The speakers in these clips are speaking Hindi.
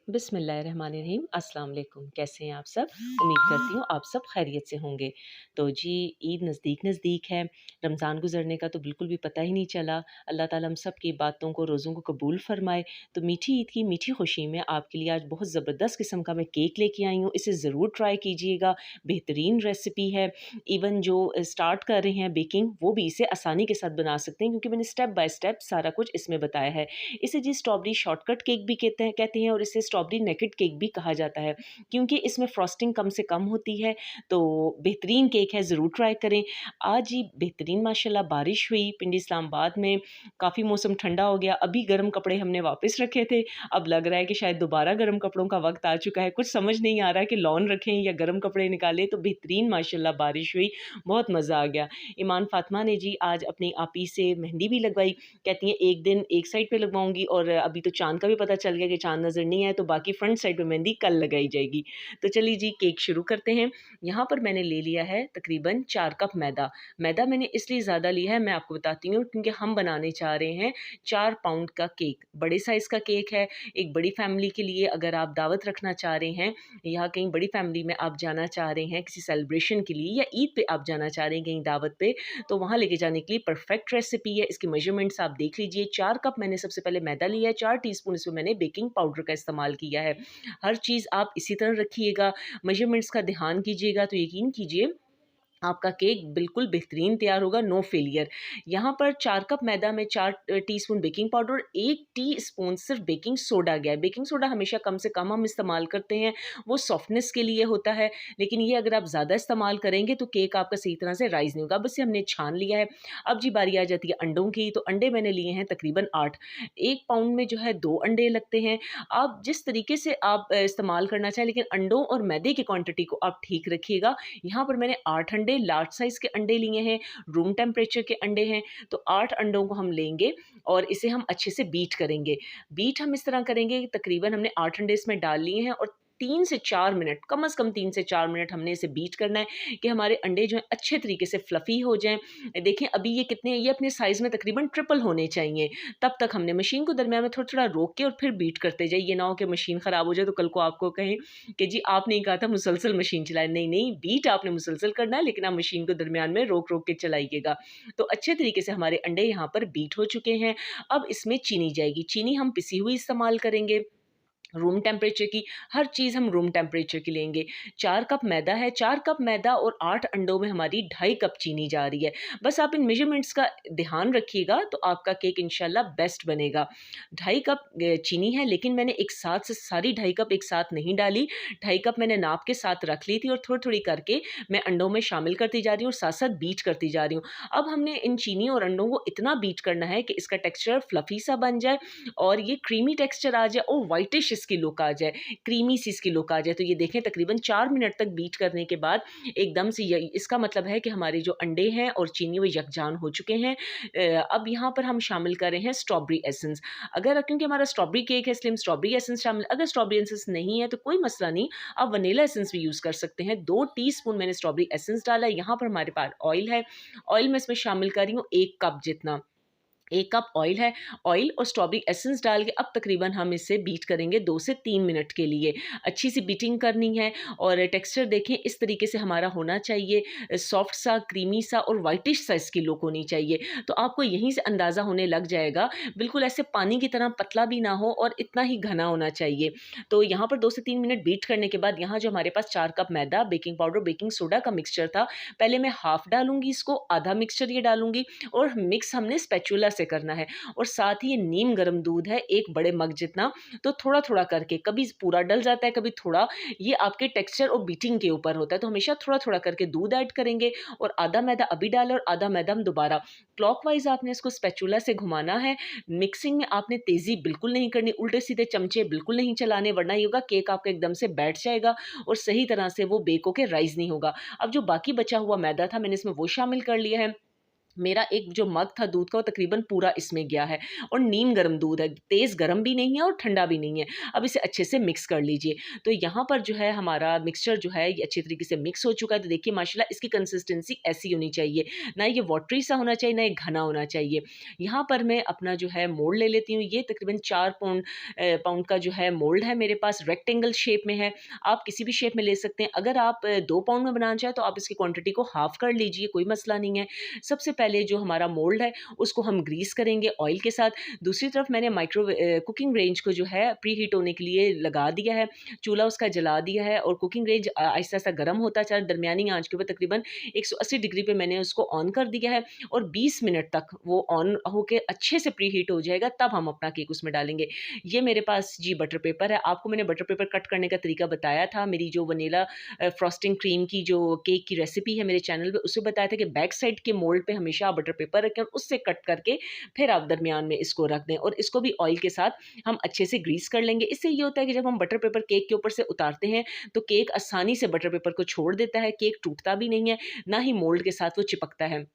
बिस्मिल्लाहिर्रहमानिर्रहीम। अस्सलाम वालेकुम। कैसे हैं आप सब? उम्मीद करती हूँ आप सब खैरियत से होंगे। तो जी ईद नज़दीक है, रमज़ान गुज़रने का तो बिल्कुल भी पता ही नहीं चला। अल्लाह ताला हम सब की बातों को, रोज़ों को कबूल फ़रमाए। तो मीठी ईद की मीठी खुशी में आपके लिए आज बहुत ज़बरदस्त किस्म का मैं केक लेके आई हूँ। इसे ज़रूर ट्राई कीजिएगा, बेहतरीन रेसिपी है। इवन जो स्टार्ट कर रहे हैं बेकिंग, वो भी इसे आसानी के साथ बना सकते हैं क्योंकि मैंने स्टेप बाय स्टेप सारा कुछ इसमें बताया है। इसे जी स्ट्रॉबेरी शॉर्टकट केक भी कहते हैं और इसे स्ट्रॉबेरी नेकेड केक भी कहा जाता है क्योंकि इसमें फ्रॉस्टिंग कम से कम होती है। तो बेहतरीन केक है, ज़रूर ट्राई करें। आज ही बेहतरीन माशाल्लाह बारिश हुई पिंडी इस्लामाबाद में, काफ़ी मौसम ठंडा हो गया। अभी गर्म कपड़े हमने वापस रखे थे, अब लग रहा है कि शायद दोबारा गर्म कपड़ों का वक्त आ चुका है। कुछ समझ नहीं आ रहा है कि लॉन रखें या गर्म कपड़े निकालें। तो बेहतरीन माशाल्लाह बारिश हुई, बहुत मज़ा आ गया। ईमान फातिमा ने जी आज अपनी आपी से मेहंदी भी लगवाई। कहती हैं एक दिन एक साइड पे लगवाऊँगी और अभी तो चाँद का भी पता चल गया कि चाँद नज़र नहीं आया, तो बाकी फ्रंट साइड पे मेहंदी कल लगाई जाएगी। तो चलिए जी केक शुरू करते हैं। यहाँ पर मैंने ले लिया है तकरीबन 4 कप मैदा। मैदा मैंने इसलिए ज़्यादा लिया है, मैं आपको बताती हूँ, क्योंकि हम बनाने चाह रहे हैं 4 पाउंड का केक। बड़े साइज़ का केक है, एक बड़ी फैमिली के लिए अगर आप दावत रखना चाह रहे हैं या कहीं बड़ी फैमिली में आप जाना चाह रहे हैं किसी सेलिब्रेशन के लिए या ईद पे आप जाना चाह रहे हैं कहीं दावत पे, तो वहाँ लेके जाने के लिए परफेक्ट रेसिपी है। इसकी मेजरमेंट्स आप देख लीजिए। 4 कप मैंने सबसे पहले मैदा लिया है, 4 टीस्पून इसमें मैंने बेकिंग पाउडर का इस्तेमाल किया है। हर चीज़ आप इसी तरह रखिएगा, मेजरमेंट्स का ध्यान कीजिएगा तो यकीन कीजिए आपका केक बिल्कुल बेहतरीन तैयार होगा, नो फेलियर। यहाँ पर 4 कप मैदा में 4 टीस्पून बेकिंग पाउडर और 1 टीस्पून सिर्फ बेकिंग सोडा गया है। बेकिंग सोडा हमेशा कम से कम हम इस्तेमाल करते हैं, वो सॉफ्टनेस के लिए होता है, लेकिन ये अगर आप ज़्यादा इस्तेमाल करेंगे तो केक आपका सही तरह से राइज़ नहीं होगा। बस ये हमने छान लिया है। अब जी बारी आ जाती है अंडों की, तो अंडे मैंने लिए हैं तकरीबन 8। 1 पाउंड में जो है 2 अंडे लगते हैं। आप जिस तरीके से आप इस्तेमाल करना चाहें, लेकिन अंडों और मैदे की क्वांटिटी को आप ठीक रखिएगा। यहाँ पर मैंने 8 अंडे, लार्ज साइज़ के अंडे लिए हैं, रूम टेम्परेचर के अंडे हैं, तो 8 अंडों को हम लेंगे और इसे हम अच्छे से बीट करेंगे। बीट हम इस तरह करेंगे, तकरीबन हमने 8 अंडे इसमें डाल लिए हैं और 3 से 4 मिनट, कम से कम 3 से 4 मिनट हमने इसे बीट करना है कि हमारे अंडे जो हैं अच्छे तरीके से फ्लफ़ी हो जाएँ। देखें अभी ये कितने, ये अपने साइज़ में तकरीबन ट्रिपल होने चाहिए। तब तक हमने मशीन को दरमियान में थोड़ा-थोड़ा रोक के और फिर बीट करते जाइए। ये ना हो कि मशीन ख़राब हो जाए तो कल को आपको कहें कि जी आपने ही कहा था मुसलसल मशीन चलाएँ। नहीं, बीट आपने मुसलसल करना है, लेकिन आप मशीन को दरमियान में रोक-रोक के चलाइएगा। तो अच्छे तरीके से हमारे अंडे यहाँ पर बीट हो चुके हैं। अब इसमें चीनी जाएगी। चीनी हम पिसी हुई इस्तेमाल करेंगे। रूम टेम्परेचर की, हर चीज़ हम रूम टेम्परेचर की लेंगे। 4 कप मैदा है, 4 कप मैदा और 8 अंडों में हमारी 2.5 कप चीनी जा रही है। बस आप इन मेज़रमेंट्स का ध्यान रखिएगा तो आपका केक इंशाल्लाह बेस्ट बनेगा। 2.5 कप चीनी है, लेकिन मैंने एक साथ से सारी 2.5 कप एक साथ नहीं डाली। 2.5 कप मैंने नाप के साथ रख ली थी और थोड़ी-थोड़ी करके मैं अंडों में शामिल करती जा रही हूँ और साथ-साथ बीट करती जा रही हूँ। अब हमने इन चीनी और अंडों को इतना बीट करना है कि इसका टेक्सचर फ्लफ़ी सा बन जाए और ये क्रीमी टेक्सचर आ जाए और व्हाइटिश इसकी लुक आ जाए, क्रीमी सी इसकी लुक आ जाए। तो ये देखें तकरीबन 4 मिनट तक बीट करने के बाद एकदम से य इसका मतलब है कि हमारे जो अंडे हैं और चीनी वो यकजान हो चुके हैं। अब यहाँ पर हम शामिल कर रहे हैं स्ट्रॉबेरी एसेंस। अगर क्योंकि हमारा स्ट्रॉबेरी केक है इसलिए हम स्ट्रॉबेरी एसेंस शामिल, अगर स्ट्रॉबेरी एसेंस नहीं है तो कोई मसला नहीं, आप वनीला एसेंस भी यूज़ कर सकते हैं। 2 टीस्पून मैंने स्ट्रॉबेरी एसेंस डाला है। यहाँ पर हमारे पास ऑयल है। ऑयल मैं इसमें शामिल कर रही हूँ 1 कप जितना। 1 कप ऑयल है। ऑयल और स्ट्रॉबेरी एसेंस डाल के अब तकरीबन हम इसे बीट करेंगे 2 से 3 मिनट के लिए। अच्छी सी बीटिंग करनी है और टेक्सचर देखें इस तरीके से हमारा होना चाहिए, सॉफ्ट सा, क्रीमी सा और व्हाइटिश सा इसकी लुक होनी चाहिए। तो आपको यहीं से अंदाज़ा होने लग जाएगा, बिल्कुल ऐसे पानी की तरह पतला भी ना हो और इतना ही घना होना चाहिए। तो यहाँ पर 2 से 3 मिनट बीट करने के बाद यहाँ जो हमारे पास 4 कप मैदा, बेकिंग पाउडर, बेकिंग सोडा का मिक्सचर था, पहले मैं हाफ़ डालूँगी इसको, आधा मिक्सचर ये डालूँगी और मिक्स हमने स्पैचुला से करना है। और साथ ही ये नीम गर्म दूध है 1 बड़े मग जितना, तो थोड़ा-थोड़ा करके, कभी पूरा डल जाता है, कभी थोड़ा, ये आपके टेक्सचर और बीटिंग के ऊपर होता है, तो हमेशा थोड़ा-थोड़ा करके दूध ऐड करेंगे और आधा मैदा अभी डाला और आधा मैदा हम दोबारा। क्लॉकवाइज़ आपने इसको स्पैचुला से घुमाना है। मिक्सिंग में आपने तेज़ी बिल्कुल नहीं करनी, उल्टे-सीधे चमचे बिल्कुल नहीं चलाने, वरना ये होगा केक आपका एकदम से बैठ जाएगा और सही तरह से वो बेक होके राइज़ नहीं होगा। अब जो बाकी बचा हुआ मैदा था मैंने इसमें वो शामिल कर लिया है। मेरा एक जो मग था दूध का वो तकरीबन पूरा इसमें गया है और नीम गर्म दूध है, तेज़ गर्म भी नहीं है और ठंडा भी नहीं है। अब इसे अच्छे से मिक्स कर लीजिए। तो यहाँ पर जो है हमारा मिक्सचर जो है ये अच्छी तरीके से मिक्स हो चुका है। तो देखिए माशाल्लाह इसकी कंसिस्टेंसी ऐसी होनी चाहिए, ना ये वाटरी सा होना चाहिए, ना ये घना होना चाहिए। यहाँ पर मैं अपना जो है मोल्ड ले लेती हूँ। ये तकरीबन 4 पाउंड का जो है मोल्ड है मेरे पास, रेक्टेंगल शेप में है। आप किसी भी शेप में ले सकते हैं। अगर आप 2 पाउंड में बनाना चाहें तो आप इसकी क्वांटिटी को हाफ़ कर लीजिए, कोई मसला नहीं है। सबसे पहले जो हमारा मोल्ड है उसको हम ग्रीस करेंगे ऑयल के साथ। दूसरी तरफ मैंने कुकिंग रेंज को जो है प्री हीट होने के लिए लगा दिया है, चूल्हा उसका जला दिया है और कुकिंग रेंज आहिस्ता-आहिस्ता गर्म होता चला, दरमियानी आँच के ऊपर तकरीबन 180 डिग्री पे मैंने उसको ऑन कर दिया है और 20 मिनट तक वो ऑन होके अच्छे से प्री हीट हो जाएगा, तब हम अपना केक उसमें डालेंगे। ये मेरे पास जी बटर पेपर है। आपको मैंने बटर पेपर कट करने का तरीका बताया था। मेरी जो वनीला फ्रॉस्टिंग क्रीम की जो केक की रेसिपी है मेरे चैनल पे, उसमें बताया था कि बैक साइड के मोल्ड पे हमेशा आप बटर पेपर रखें और उससे कट करके फिर आप दरमियान में इसको रख दें और इसको भी ऑयल के साथ हम अच्छे से ग्रीस कर लेंगे। इससे ये होता है कि जब हम बटर पेपर केक के ऊपर से उतारते हैं तो केक आसानी से बटर पेपर को छोड़ देता है, केक टूटता भी नहीं है, ना ही मोल्ड के साथ वो चिपकता है।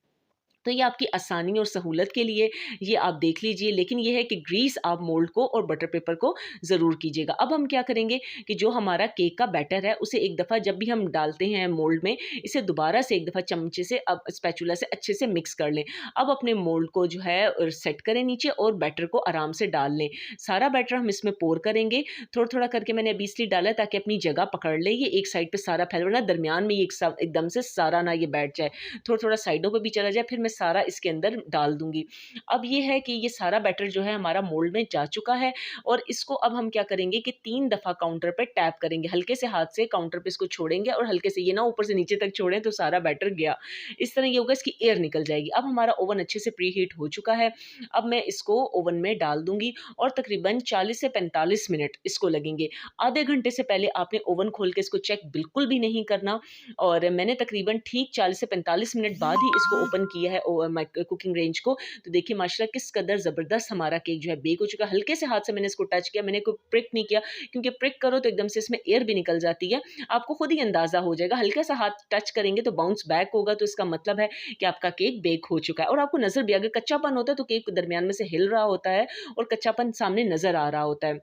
तो ये आपकी आसानी और सहूलत के लिए ये आप देख लीजिए, लेकिन ये है कि ग्रीस आप मोल्ड को और बटर पेपर को ज़रूर कीजिएगा। अब हम क्या करेंगे कि जो हमारा केक का बैटर है उसे एक दफ़ा जब भी हम डालते हैं मोल्ड में, इसे दोबारा से एक दफ़ा चमचे से अब स्पैचुला से अच्छे से मिक्स कर लें। अब अपने मोल्ड को जो है सेट करें नीचे और बैटर को आराम से डाल लें। सारा बैटर हम इसमें पोर करेंगे, थोड़ा-थोड़ा करके मैंने अभी इसलिए डाला है ताकि अपनी जगह पकड़ ले, ये एक साइड पे सारा फैल, वरना दरमियान में ये एकदम से सारा ना ये बैठ जाए। थोड़ा-थोड़ा साइडों पे भी चला जाए, फिर मैं सारा इसके अंदर डाल दूँगी। अब ये है कि ये सारा बैटर जो है हमारा मोल्ड में जा चुका है और इसको अब हम क्या करेंगे कि 3 दफ़ा काउंटर पे टैप करेंगे। हल्के से हाथ से काउंटर पे इसको छोड़ेंगे और हल्के से, ये ना ऊपर से नीचे तक छोड़ें तो सारा बैटर गया। इस तरह ये होगा, इसकी एयर निकल जाएगी। अब हमारा ओवन अच्छे से प्री हीट हो चुका है। अब मैं इसको ओवन में डाल दूँगी और तकरीबन 40 से 45 मिनट इसको लगेंगे। आधे घंटे से पहले आपने ओवन खोल के इसको चेक बिल्कुल भी नहीं करना और मैंने तकरीबन ठीक 40 से 45 मिनट बाद ही इसको ओपन किया है कुकिंग रेंज को। तो देखिए माशाल्लाह किस कदर ज़बरदस्त हमारा केक जो है बेक हो चुका है। हल्के से हाथ से मैंने इसको टच किया, मैंने कोई प्रिक नहीं किया, क्योंकि प्रिक करो तो एकदम से इसमें एयर भी निकल जाती है। आपको खुद ही अंदाज़ा हो जाएगा, हल्का सा हाथ टच करेंगे तो बाउंस बैक होगा, तो इसका मतलब है कि आपका केक बेक हो चुका है। और आपको नज़र भी, अगर कच्चापन होता है तो केक दरमियान में से हिल रहा होता है और कच्चापन सामने नज़र आ रहा होता है।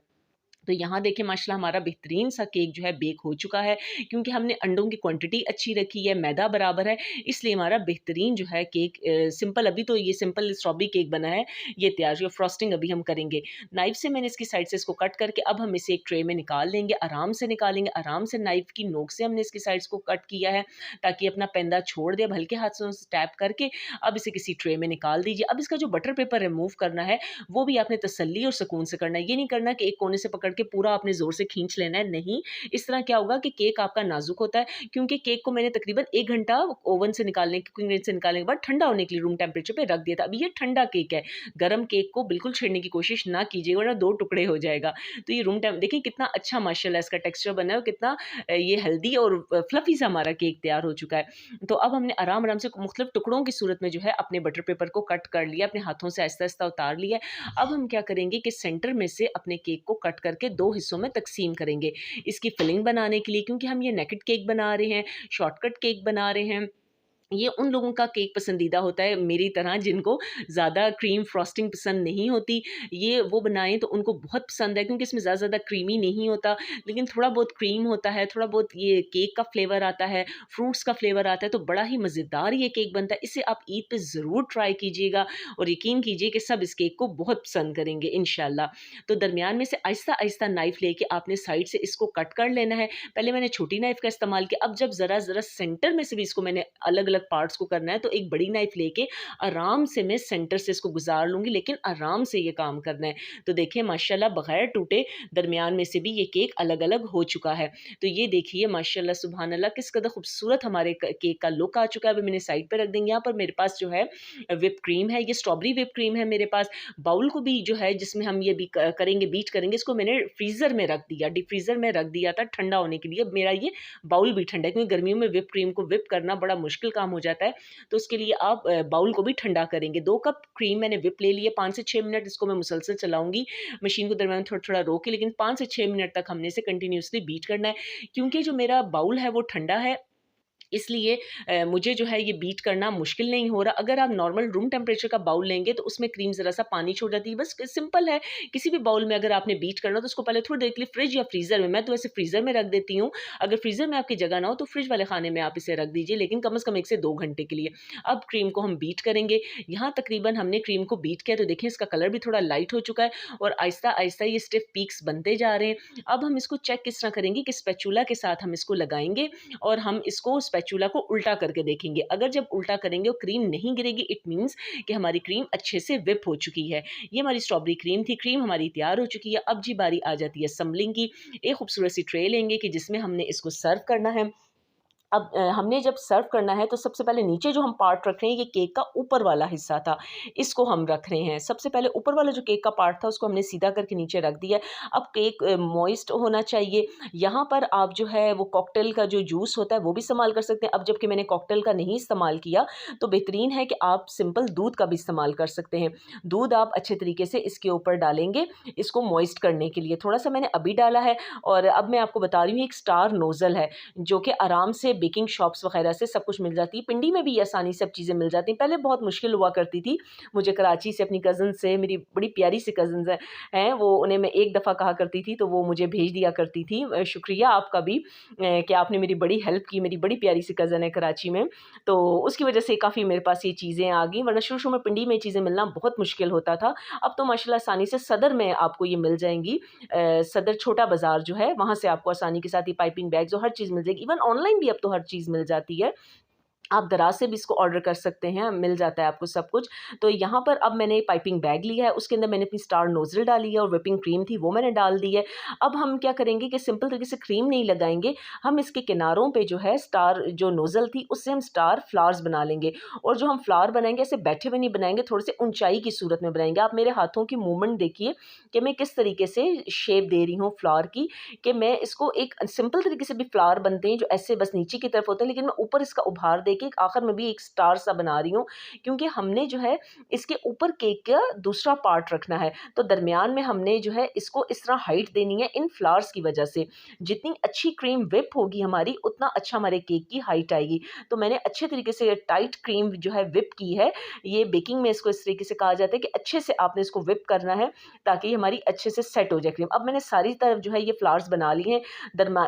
तो यहाँ देखिए माशाल्लाह हमारा बेहतरीन सा केक जो है बेक हो चुका है, क्योंकि हमने अंडों की क्वांटिटी अच्छी रखी है, मैदा बराबर है, इसलिए हमारा बेहतरीन जो है केक सिंपल, अभी तो ये सिंपल स्ट्रॉबेरी केक बना है, ये तैयार जो फ्रॉस्टिंग अभी हम करेंगे। नाइफ से मैंने इसकी साइड से इसको कट करके अब हम इसे एक ट्रे में निकाल लेंगे, आराम से निकालेंगे, आराम से नाइफ की नोक से हमने इसकी साइड्स को कट किया है ताकि अपना पेंदा छोड़ दे। अब हल्के हाथ से उसे टैप करके अब इसे किसी ट्रे में निकाल दीजिए। अब इसका जो बटर पेपर रिमूव करना है वो भी आपने तसल्ली और सुकून से करना है। ये नहीं करना कि एक कोने से पकड़ के पूरा आपने ज़ोर से खींच लेना है, नहीं। इस तरह क्या होगा कि केक आपका नाज़ुक होता है, क्योंकि केक को मैंने तकरीबन 1 घंटा ओवन से निकालने, कुकिंग रेंज से निकालने के बाद ठंडा होने के लिए रूम टेम्परेचर पे रख दिया था। अभी ये ठंडा केक है, गरम केक को बिल्कुल छेड़ने की कोशिश ना कीजिएगा वरना 2 टुकड़े हो जाएगा। तो ये रूम टेम देखिए कितना अच्छा माशाल्लाह इसका टेक्सचर बना है और कितना ये हेल्दी और फ्लफी सा हमारा केक तैयार हो चुका है। तो अब हमने आराम-आराम से मुख्तलिफ टुकड़ों की सूरत में जो है अपने बटर पेपर को कट कर लिया, अपने हाथों से आहिस्ता-आहिस्ता उतार लिया है। अब हम क्या करेंगे कि सेंटर में से अपने केक को कट करके 2 हिस्सों में तकसीम करेंगे। इसकी फिलिंग बनाने के लिए, क्योंकि हम ये नेकेड केक बना रहे हैं, शॉर्टकट केक बना रहे हैं, ये उन लोगों का केक पसंदीदा होता है मेरी तरह, जिनको ज़्यादा क्रीम फ्रॉस्टिंग पसंद नहीं होती। ये वो बनाएँ तो उनको बहुत पसंद है, क्योंकि इसमें ज़्यादा क्रीमी नहीं होता, लेकिन थोड़ा बहुत क्रीम होता है, थोड़ा बहुत ये केक का फ्लेवर आता है, फ्रूट्स का फ्लेवर आता है, तो बड़ा ही मज़ेदार ये केक बनता है। इसे आप ईद पे ज़रूर ट्राई कीजिएगा और यकीन कीजिए कि सब इस केक को बहुत पसंद करेंगे इंशाल्लाह। तो दरमियान में से आहिस्ता-आहिस्ता नाइफ़ लेके आपने साइड से इसको कट कर लेना है। पहले मैंने छोटी नाइफ़ का इस्तेमाल किया, अब जब ज़रा-ज़रा सेंटर में से भी इसको मैंने अलग-अलग पार्ट्स को करना है, तो एक बड़ी नाइफ़ लेके आराम से मैं सेंटर से इसको गुज़ार लूँगी, लेकिन आराम से ये काम करना है। तो देखिए माशाल्लाह बगैर टूटे दरमियान में से भी ये केक अलग-अलग हो चुका है। तो ये देखिए माशाल्लाह सुभान अल्लाह किस कदर खूबसूरत हमारे केक का लुक आ चुका है। अभी मैंने साइड पे रख देंगे। यहाँ पर मेरे पास जो है व्हिप क्रीम है, ये स्ट्रॉबेरी व्हिप क्रीम है मेरे पास। बाउल को भी जो है जिसमें हम ये भी करेंगे, बीट करेंगे, इसको मैंने फ्रीज़र में रख दिया, डीप फ्रीज़र में रख दिया था ठंडा होने के लिए। मेरा ये बाउल भी ठंडा है, क्योंकि गर्मियों में व्हिप क्रीम को व्हिप करना बड़ा मुश्किल काम हो जाता है। तो उसके लिए आप बाउल को भी ठंडा करेंगे। 2 कप क्रीम मैंने व्हिप ले लिए, 5 से 6 मिनट इसको मैं मुसलसल चलाऊँगी, मशीन को दरमियान में थोड़ा-थोड़ा रोक के, लेकिन 5 से 6 मिनट तक हमने इसे कंटिन्यूअसली बीट करना है। क्योंकि जो मेरा बाउल है वो ठंडा है, इसलिए मुझे जो है ये बीट करना मुश्किल नहीं हो रहा। अगर आप नॉर्मल रूम टेम्परेचर का बाउल लेंगे तो उसमें क्रीम ज़रा-सा पानी छोड़ जाती है, बस सिंपल है। किसी भी बाउल में अगर आपने बीट करना हो तो उसको पहले थोड़ी देर के लिए फ्रिज या फ्रीज़र में, मैं तो वैसे फ्रीज़र में रख देती हूँ। अगर फ्रीज़र में आपकी जगह ना हो तो फ्रिज वाले खाने में आप इसे रख दीजिए, लेकिन कम से कम 1 से 2 घंटे के लिए। अब क्रीम को हम बीट करेंगे। यहाँ तकरीबन हमने क्रीम को बीट किया तो देखिए इसका कलर भी थोड़ा लाइट हो चुका है और आहिस्ता-आहिस्ता ये स्टिफ पीक्स बनते जा रहे हैं। अब हम इसको चेक किस तरह करेंगे कि स्पैचुला के साथ हम इसको लगाएँगे और हम इसको स्पैचुला को उल्टा करके देखेंगे। अगर जब उल्टा करेंगे और क्रीम नहीं गिरेगी, इट मीन्स कि हमारी क्रीम अच्छे से व्हिप हो चुकी है। ये हमारी स्ट्रॉबेरी क्रीम थी, क्रीम हमारी तैयार हो चुकी है। अब जी बारी आ जाती है सम्बलिंग की। एक खूबसूरत सी ट्रे लेंगे कि जिसमें हमने इसको सर्व करना है। अब हमने जब सर्व करना है तो सबसे पहले नीचे जो हम पार्ट रख रहे हैं ये केक का ऊपर वाला हिस्सा था, इसको हम रख रहे हैं। सबसे पहले ऊपर वाला जो केक का पार्ट था उसको हमने सीधा करके नीचे रख दिया है। अब केक मॉइस्ट होना चाहिए। यहाँ पर आप जो है वो कॉकटेल का जो जूस होता है वो भी इस्तेमाल कर सकते हैं। अब जबकि मैंने कॉकटेल का नहीं इस्तेमाल किया तो बेहतरीन है कि आप सिंपल दूध का भी इस्तेमाल कर सकते हैं। दूध आप अच्छे तरीके से इसके ऊपर डालेंगे इसको मॉइस्ट करने के लिए। थोड़ा-सा मैंने अभी डाला है और अब मैं आपको बता रही हूँ एक स्टार नोज़ल है जो कि आराम से बेकिंग शॉप्स वगैरह से सब कुछ मिल जाती है। पिंडी में भी आसानी से सब चीज़ें मिल जाती हैं। पहले बहुत मुश्किल हुआ करती थी। मुझे कराची से अपनी कज़िन से, मेरी बड़ी प्यारी सी कज़िन्स हैं, वो उन्हें मैं एक दफ़ा कहा करती थी तो वो मुझे भेज दिया करती थी। शुक्रिया आपका भी कि आपने मेरी बड़ी हेल्प की। मेरी बड़ी प्यारी सी कज़िन है कराची में, तो उसकी वज़ह से काफ़ी मेरे पास ये चीज़ें आ गईं, वरना शुरू-शुरू में पिंडी में ये चीज़ें मिलना बहुत मुश्किल होता था। अब तो माशाल्लाह आसानी से सदर में आपको ये मिल जाएँगी। सदर छोटा बाज़ार जो है वहाँ से आपको आसानी के साथ ये पाइपिंग बैग्स और हर चीज़ मिल जाएगी। इवन ऑनलाइन भी अब तो हर चीज़ मिल जाती है। आप दराज़ से भी इसको ऑर्डर कर सकते हैं, मिल जाता है आपको सब कुछ। तो यहाँ पर अब मैंने पाइपिंग बैग लिया है, उसके अंदर मैंने अपनी स्टार नोज़ल डाली है और व्हिपिंग क्रीम थी वो मैंने डाल दी है। अब हम क्या करेंगे कि सिंपल तरीके से क्रीम नहीं लगाएँगे, हम इसके किनारों पे जो है स्टार जो नोज़ल थी उससे हम स्टार फ्लावर्स बना लेंगे और जो हम फ्लावर बनाएँगे ऐसे बैठे हुए नहीं बनाएँगे, थोड़े से ऊँचाई की सूरत में बनाएँगे। आप मेरे हाथों की मूवमेंट देखिए कि मैं किस तरीके से शेप दे रही हूँ फ्लावर की, कि मैं इसको एक सिंपल तरीके से भी फ्लावर बनते हैं जो ऐसे बस नीचे की तरफ होते हैं, लेकिन मैं ऊपर इसका उभार देके एक आखिर में भी एक स्टार सा बना रही हूँ, क्योंकि हमने जो है इसके ऊपर केक का दूसरा पार्ट रखना है। तो दरमियान में हमने जो है इसको इस तरह हाइट देनी है इन फ्लावर्स की वजह से। जितनी अच्छी क्रीम व्हिप होगी हमारी उतना अच्छा हमारे केक की हाइट आएगी। तो मैंने अच्छे तरीके से टाइट क्रीम जो है व्हिप की है। ये बेकिंग में इसको इस तरीके से कहा जाता है कि अच्छे से आपने इसको व्हिप करना है ताकि हमारी अच्छे से सेट हो जाए क्रीम। अब मैंने सारी तरफ जो है ये फ्लावर्स बना लिए हैं।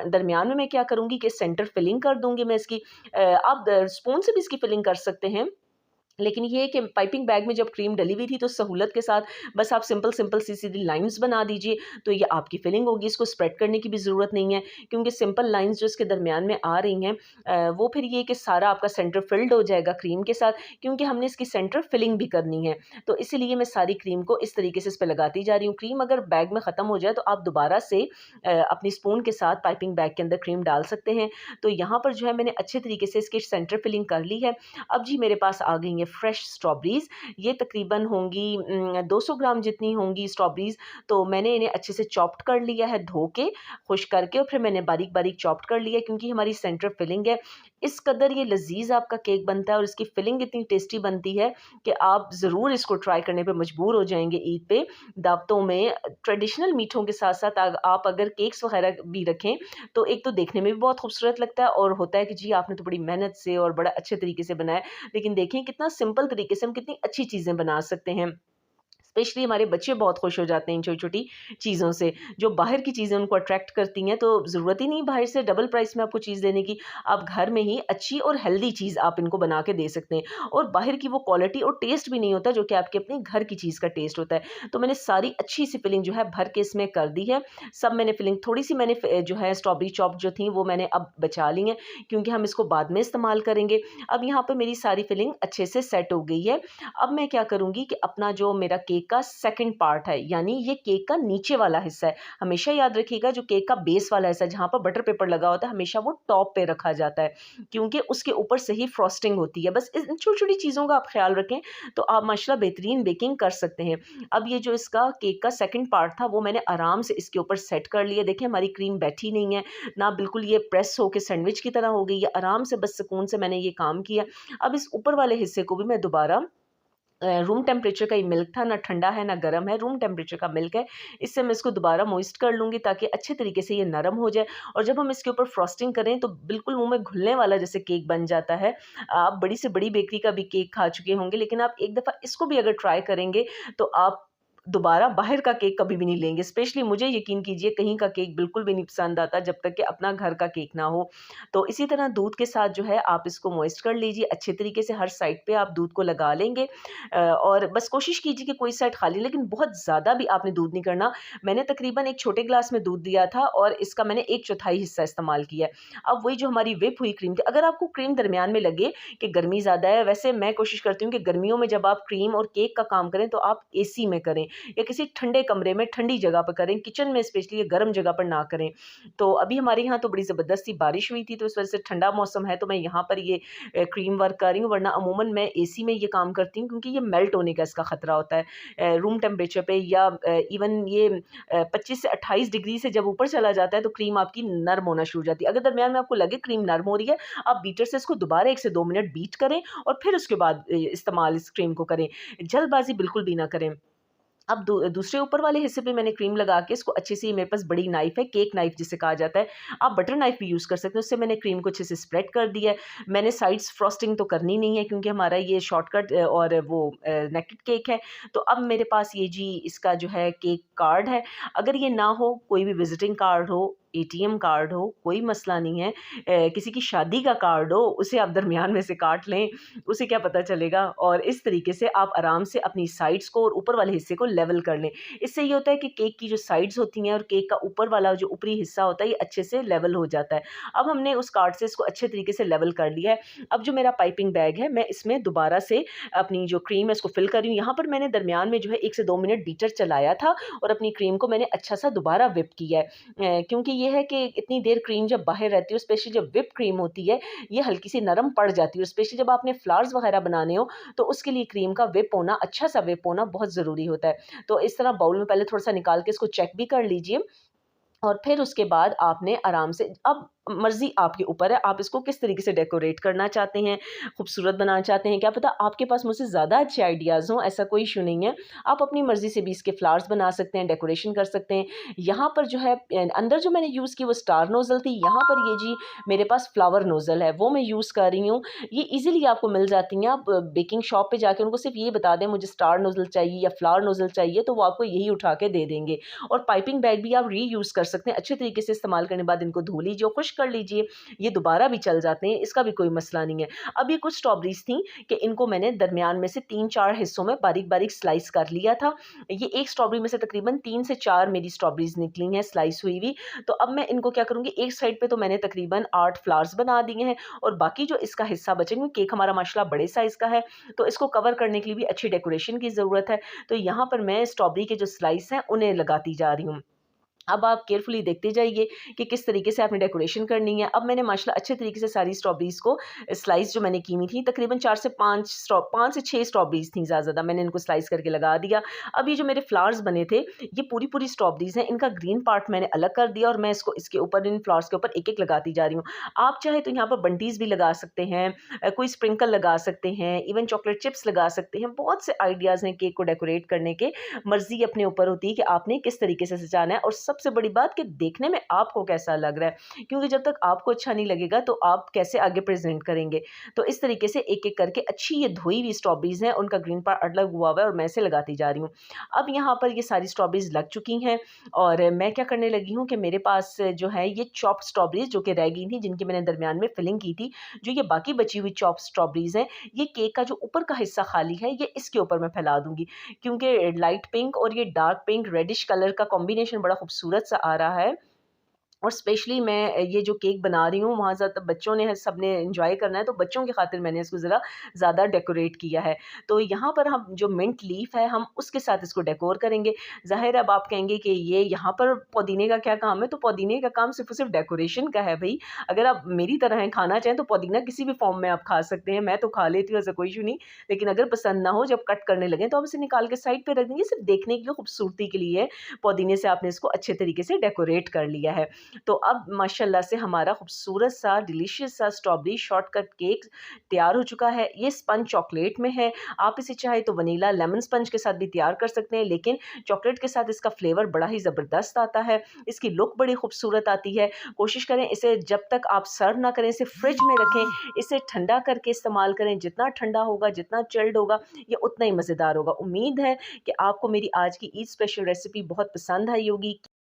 दरमियान में मैं क्या करूँगी कि सेंटर फिलिंग कर दूँगी मैं इसकी। आप स्पून से भी इसकी फिलिंग कर सकते हैं। लेकिन ये है कि पाइपिंग बैग में जब क्रीम डली हुई थी तो सहूलत के साथ बस आप सिंपल सी सीधी लाइन्स बना दीजिए, तो ये आपकी फिलिंग होगी। इसको स्प्रेड करने की भी ज़रूरत नहीं है, क्योंकि सिंपल लाइन्स जो इसके दरमियान में आ रही हैं वो फिर ये कि सारा आपका सेंटर फिल्ड हो जाएगा क्रीम के साथ, क्योंकि हमने इसकी सेंटर फिलिंग भी करनी है। तो इसीलिए मैं सारी क्रीम को इस तरीके से इस पे लगाती जा रही हूँ। क्रीम अगर बैग में ख़त्म हो जाए तो आप दोबारा से अपनी स्पून के साथ पाइपिंग बैग के अंदर क्रीम डाल सकते हैं। तो यहाँ पर जो है मैंने अच्छे तरीके से इसकी सेंटर फिलिंग कर ली है। अब जी मेरे पास आ गई हैं फ्रेश स्ट्रॉबेरीज़। ये तकरीबन होंगी 200 ग्राम जितनी होंगी स्ट्रॉबेरीज़। तो मैंने इन्हें अच्छे से चॉप्ड कर लिया है, धो के, खुश करके, और फिर मैंने बारीक-बारीक चॉप्ड कर लिया है, क्योंकि हमारी सेंटर फिलिंग है। इस कदर ये लज़ीज़ आपका केक बनता है और इसकी फिलिंग इतनी टेस्टी बनती है कि आप ज़रूर इसको ट्राई करने पे मजबूर हो जाएँगे ईद पे। दावतों में ट्रेडिशनल मीठों के साथ-साथ आप अगर केक्स वग़ैरह भी रखें, तो एक तो देखने में भी बहुत खूबसूरत लगता है और होता है कि जी आपने तो बड़ी मेहनत से और बड़ा अच्छे तरीके से बनाया। लेकिन देखें कितना सिंपल तरीके से हम कितनी अच्छी चीज़ें बना सकते हैं। स्पेशली हमारे बच्चे बहुत खुश हो जाते हैं इन छोटी-छोटी चीज़ों से। जो बाहर की चीज़ें उनको अट्रैक्ट करती हैं, तो ज़रूरत ही नहीं बाहर से डबल प्राइस में आपको चीज़ देने की। आप घर में ही अच्छी और हेल्दी चीज़ आप इनको बना के दे सकते हैं, और बाहर की वो क्वालिटी और टेस्ट भी नहीं होता जो कि आपके अपने घर की चीज़ का टेस्ट होता है। तो मैंने सारी अच्छी सी फिलिंग जो है भर के इसमें कर दी है। सब मैंने फिलिंग थोड़ी-सी मैंने जो है स्ट्रॉबेरी चॉप जो थी वो मैंने अब बचा ली हैं, क्योंकि हम इसको बाद में इस्तेमाल करेंगे। अब यहाँ पे मेरी सारी फिलिंग अच्छे से सेट हो गई है। अब मैं क्या करूँगी कि अपना जो मेरा केक का सेकंड पार्ट है, यानी ये केक का नीचे वाला हिस्सा है। हमेशा याद रखिएगा जो केक का बेस वाला हिस्सा है जहाँ पर बटर पेपर लगा होता है, हमेशा वो टॉप पे रखा जाता है, क्योंकि उसके ऊपर से ही फ्रॉस्टिंग होती है। बस इन छोटी-छोटी चीज़ों का आप ख़्याल रखें तो आप माशाल्लाह बेहतरीन बेकिंग कर सकते हैं। अब ये जो इसका केक का सेकंड पार्ट था वो मैंने आराम से इसके ऊपर सेट कर लिया। देखिए हमारी क्रीम बैठी नहीं है, ना बिल्कुल ये प्रेस होके सैंडविच की तरह हो गई है। आराम से बस सुकून से मैंने ये काम किया। अब इस ऊपर वाले हिस्से को भी मैं दोबारा रूम टेम्परेचर का ये मिल्क था, ना ठंडा है ना गर्म है, रूम टेम्परेचर का मिल्क है। इससे मैं इसको दोबारा मॉइस्ट कर लूँगी ताकि अच्छे तरीके से ये नरम हो जाए और जब हम इसके ऊपर फ्रॉस्टिंग करें तो बिल्कुल मुँह में घुलने वाला जैसे केक बन जाता है। आप बड़ी से बड़ी बेकरी का भी केक खा चुके होंगे, लेकिन आप एक दफ़ा इसको भी अगर ट्राई करेंगे तो आप दोबारा बाहर का केक कभी भी नहीं लेंगे। स्पेशली मुझे यकीन कीजिए कहीं का केक बिल्कुल भी नहीं पसंद आता जब तक कि अपना घर का केक ना हो। तो इसी तरह दूध के साथ जो है आप इसको मॉइस्ट कर लीजिए अच्छे तरीके से, हर साइड पे आप दूध को लगा लेंगे और बस कोशिश कीजिए कि कोई साइड खाली, लेकिन बहुत ज़्यादा भी आपने दूध नहीं करना। मैंने तकरीबन एक छोटे ग्लास में दूध दिया था और इसका मैंने 1/4 हिस्सा इस्तेमाल किया है। अब वही जो हमारी व्हिप हुई क्रीम थी, अगर आपको क्रीम दरमियान में लगे कि गर्मी ज़्यादा है, वैसे मैं कोशिश करती हूँ कि गर्मियों में जब आप क्रीम और केक का काम करें तो आप एसी में करें या किसी ठंडे कमरे में ठंडी जगह पर करें, किचन में स्पेशली गर्म जगह पर ना करें। तो अभी हमारे यहाँ तो बड़ी ज़बरदस्त सी बारिश हुई थी, तो इस वजह से ठंडा मौसम है तो मैं यहाँ पर ये क्रीम वर्क कर रही हूँ, वरना अमूमन मैं एसी में ये काम करती हूँ क्योंकि ये मेल्ट होने का इसका ख़तरा होता है रूम टेम्परेचर पे या इवन ये 25 से 28 डिग्री से जब ऊपर चला जाता है तो क्रीम आपकी नरम होना शुरू हो जाती है। अगर दरमियान में आपको लगे क्रीम नरम हो रही है, आप बीटर से इसको दोबारा 1 से 2 मिनट बीट करें और फिर उसके बाद इस्तेमाल इस क्रीम को करें। जल्दबाज़ी बिल्कुल भी ना करें। अब दूसरे ऊपर वाले हिस्से पे मैंने क्रीम लगा के इसको अच्छे से, मेरे पास बड़ी नाइफ़ है, केक नाइफ़ जिसे कहा जाता है, आप बटर नाइफ़ भी यूज़ कर सकते हैं, उससे मैंने क्रीम को अच्छे से स्प्रेड कर दिया है। मैंने साइड्स फ्रॉस्टिंग तो करनी नहीं है क्योंकि हमारा ये शॉर्टकट और वो नेकेड केक है। तो अब मेरे पास ये जी इसका जो है केक कार्ड है, अगर ये ना हो, कोई भी विज़िटिंग कार्ड हो, एटीएम कार्ड हो, कोई मसला नहीं है। किसी की शादी का कार्ड हो, उसे आप दरमियान में से काट लें, उसे क्या पता चलेगा, और इस तरीके से आप आराम से अपनी साइड्स को और ऊपर वाले हिस्से को लेवल कर लें। इससे ये होता है कि केक की जो साइड्स होती हैं और केक का ऊपर वाला जो ऊपरी हिस्सा होता है ये अच्छे से लेवल हो जाता है। अब हमने उस कार्ड से इसको अच्छे तरीके से लेवल कर लिया है। अब जो मेरा पाइपिंग बैग है, मैं इसमें दोबारा से अपनी जो क्रीम है इसको फिल कर रही हूँ। यहाँ पर मैंने दरमियान में जो है 1 से 2 मिनट बीटर चलाया था और अपनी क्रीम को मैंने अच्छा सा दोबारा व्हिप किया है। क्योंकि ये है कि इतनी देर क्रीम जब बाहर रहती है, स्पेशली जब व्हिप क्रीम होती है, ये हल्की सी नरम पड़ जाती है और स्पेशली जब आपने फ्लावर्स वगैरह बनाने हो तो उसके लिए क्रीम का व्हिप होना, अच्छा सा व्हिप होना बहुत ज़रूरी होता है। तो इस तरह बाउल में पहले थोड़ा-सा निकाल के इसको चेक भी कर लीजिए और फिर उसके बाद आपने आराम से, अब मर्ज़ी आपके ऊपर है, आप इसको किस तरीके से डेकोरेट करना चाहते हैं, खूबसूरत बनाना चाहते हैं, क्या पता आपके पास मुझसे ज़्यादा अच्छे आइडियाज़ हों, ऐसा कोई इश्यू नहीं है। आप अपनी मर्ज़ी से भी इसके फ्लावर्स बना सकते हैं, डेकोरेशन कर सकते हैं। यहाँ पर जो है अंदर जो मैंने यूज़ की वो स्टार नोज़ल थी, यहाँ पर ये जी मेरे पास फ्लावर नोज़ल है, वो मैं यूज़ कर रही हूँ। ये ईज़िली आपको मिल जाती हैं, आप बेकिंग शॉप पे जाके उनको सिर्फ़ ये बता दें मुझे स्टार नोज़ल चाहिए या फ्लावर नोज़ल चाहिए, तो वो आपको यही उठा के दे देंगे। और पाइपिंग बैग भी आप रीयूज़ कर सकते हैं, अच्छे तरीके से इस्तेमाल करने के बाद इनको धो लीजिए और खुश्क कर लीजिए, ये दोबारा भी चल जाते हैं, इसका भी कोई मसला नहीं है। अब ये कुछ स्ट्रॉबेरीज़ थी कि इनको मैंने दरमियान में से 3-4 हिस्सों में बारीक-बारीक स्लाइस कर लिया था। ये एक स्ट्रॉबेरी में से तकरीबन 3 से 4 मेरी स्ट्रॉबेरीज़ निकली हैं स्लाइस हुई हुई। तो अब मैं इनको क्या करूँगी, एक साइड पे तो मैंने तकरीबन 8 फ्लावर्स बना दिए हैं और बाकी जो इसका हिस्सा बचेंगे, केक हमारा माशाल्लाह बड़े साइज़ का है, तो इसको कवर करने के लिए भी अच्छी डेकोरेशन की ज़रूरत है। तो यहाँ पर मैं स्ट्रॉबेरी के जो स्लाइस हैं, उन्हें लगाती जा रही हूँ। अब आप केयरफुली देखते जाइए कि किस तरीके से आपने डेकोरेशन करनी है। अब मैंने माशाल्लाह अच्छे तरीके से सारी स्ट्रॉबेरीज़ को स्लाइस जो मैंने की हुई थी, तकरीबन 4 से 5 से 6 स्ट्रॉबेरीज़ थी ज़्यादा, मैंने इनको स्लाइस करके लगा दिया। अब ये जो मेरे फ्लावर्स बने थे, ये पूरी-पूरी स्ट्रॉबेरीज़ हैं, इनका ग्रीन पार्ट मैंने अलग कर दिया और मैं इसको इसके ऊपर, इन फ्लावर्स के ऊपर एक-एक लगाती जा रही हूँ। आप चाहे तो यहाँ पर बंटीज़ भी लगा सकते हैं, कोई स्प्रिंकल लगा सकते हैं, इवन चॉकलेट चिप्स लगा सकते हैं। बहुत से आइडियाज़ हैं केक को डेकोरेट करने के, मर्ज़ी अपने ऊपर होती है कि आपने किस तरीके से सजाना है और सबसे बड़ी बात कि देखने में आपको कैसा लग रहा है, क्योंकि जब तक आपको अच्छा नहीं लगेगा तो आप कैसे आगे प्रेजेंट करेंगे। तो इस तरीके से एक-एक करके अच्छी ये धोई हुई स्ट्रॉबेरीज़ हैं, उनका ग्रीन पार्ट अलग हुआ हुआ है और मैं इसे लगाती जा रही हूँ। अब यहाँ पर ये सारी स्ट्रॉबेरीज़ लग चुकी हैं और मैं क्या करने लगी हूँ कि मेरे पास जो है ये चॉप्ड स्ट्रॉबेरीज़ जो कि रह गई थी, जिनकी मैंने दरमियान में फिलिंग की थी, जो ये बाकी बची हुई चॉप्ड स्ट्रॉबेरीज़ हैं, ये केक का जो ऊपर का हिस्सा खाली है, ये इसके ऊपर मैं फैला दूँगी, क्योंकि लाइट पिंक और ये डार्क पिंक रेडिश कलर का कॉम्बिनेशन बड़ा खूबसूरत सा आ रहा है। और स्पेशली मैं ये जो केक बना रही हूँ, वहाँ ज़्यादा बच्चों ने सबने एन्जॉय करना है, तो बच्चों की खातिर मैंने इसको ज़रा ज़्यादा डेकोरेट किया है। तो यहाँ पर हम जो मिंट लीफ है, हम उसके साथ इसको डेकोर करेंगे। ज़ाहिर है अब आप कहेंगे कि ये यहाँ पर पुदीने का क्या काम है? तो पुदीने का काम सिर्फ़ और सिर्फ़ डेकोरेशन का है भई। अगर आप मेरी तरह हैं, खाना चाहें तो पुदीना किसी भी फ़ॉर्म में आप खा सकते हैं। मैं तो खा लेती हूँ, ऐसा कोई इश्यू नहीं। लेकिन अगर पसंद ना हो, जब कट करने लगें तो आप इसे निकाल के साइड पे रख देंगे, सिर्फ़ देखने के लिए, खूबसूरती के लिए। पुदीने से आपने इसको अच्छे तरीके से डेकोरेट कर लिया है। तो अब माशाल्लाह से हमारा खूबसूरत सा डिलीशियस सा स्ट्रॉबेरी शॉर्टकट केक तैयार हो चुका है। ये स्पंज चॉकलेट में है। आप इसे चाहे तो वनीला लेमन स्पंज के साथ भी तैयार कर सकते हैं, लेकिन चॉकलेट के साथ इसका फ्लेवर बड़ा ही ज़बरदस्त आता है। इसकी लुक बड़ी खूबसूरत आती है। कोशिश करें इसे जब तक आप सर्व ना करें इसे फ्रिज में रखें, इसे ठंडा करके इस्तेमाल करें। जितना ठंडा होगा, जितना चिल्ड होगा, ये उतना ही मज़ेदार होगा। उम्मीद है कि आपको मेरी आज की ईद स्पेशल रेसिपी बहुत पसंद आई होगी।